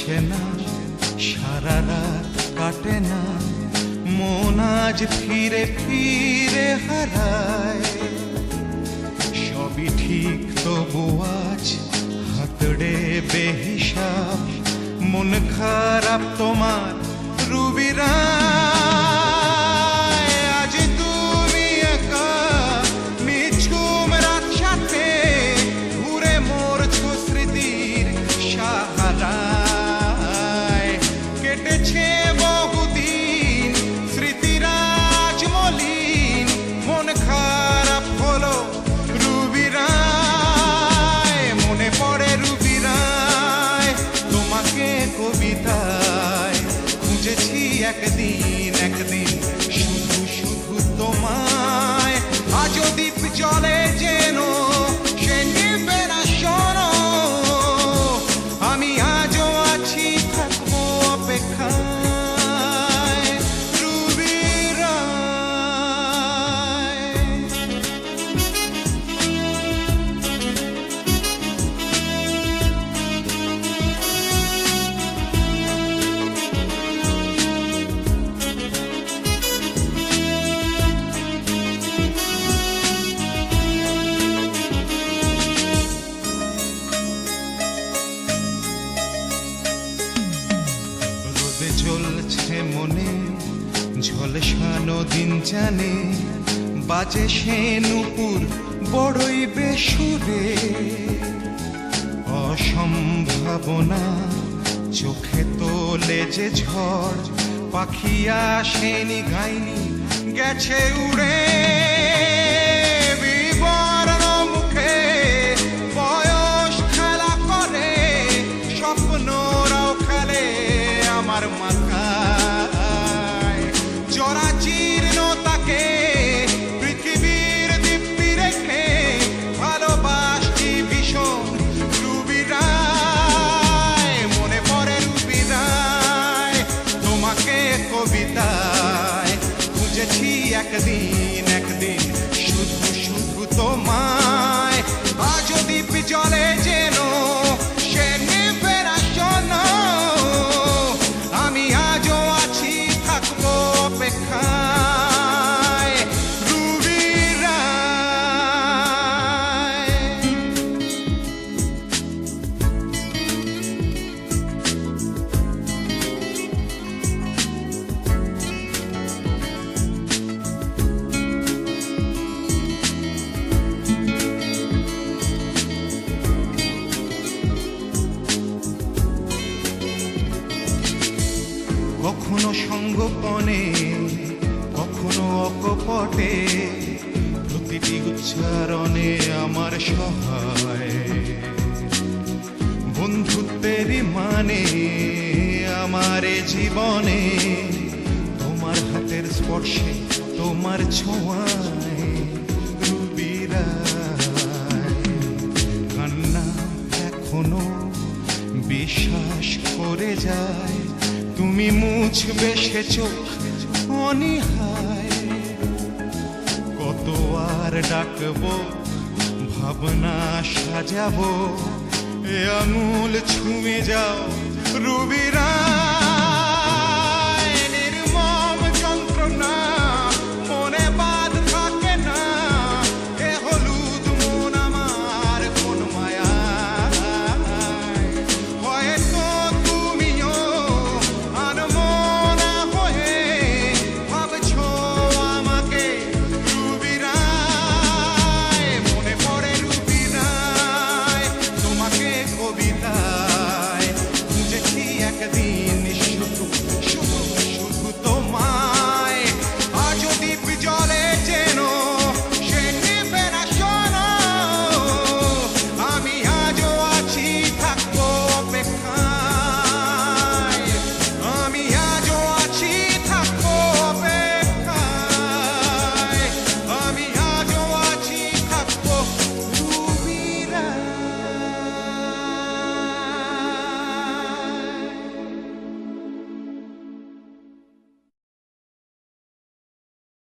আসে না, সারা রাত কাটে না, মন আজ ফিরে ফিরে হারায়। সবই ঠিক তবু আজ হাতড়ে বেহিসাব, মন খারাপ তোমার রুবিরা। একদিন একদিন শুধু শুধু তোমায়, আজও দ্বীপ জলে যেন সে নিবে না শোনো। আমি আজও আছি, থাকবো অপেক্ষায় রুবিরা। জ্বলছে মনে ঝলসানো দিন জানে, বাজে সে নূপুর বড়ই বেসুরে। অসম্ভাবনা চোখে তোলে যে ঝড়, পাখি আসেনি গাইনি গেছে উড়ে। বিবর্ণ মুখে বয়স খেলা করে, স্বপ্নরাও খেলে আমার মাথায়। জরা জীর্ণতাকে পৃথিবীর দিব্যি রেখে ভালোবাসি ভীষণ রুবিরায়। মনে পড়ে রুবিরায় তোমাকে কবিতায়, খুঁজেছি একদিন একদিন শুধু শুধু তোমায়। আজও দ্বীপ জলে যেন সে নিবে না শোনো। আমি আজও আছি, থাকবো অপেক্ষায় রুবিরা। কখনো সঙ্গোপনে, কখনো অকপটে, প্রতিটি উচ্চারণে আমার সহায়। বন্ধুত্বেরই মানে আমার জীবনে, তোমার হাতের স্পর্শে, তোমার ছোঁয়ায় রুবিরায়। কান্না এখনো বিশ্বাস করে যায়, তুমি মুছবে সে চোখ অনিহায়। কত আর ডাকবো, ভাবনা সাজাবো, এ আঙুল ছুঁয়ে যাও রুবিরা।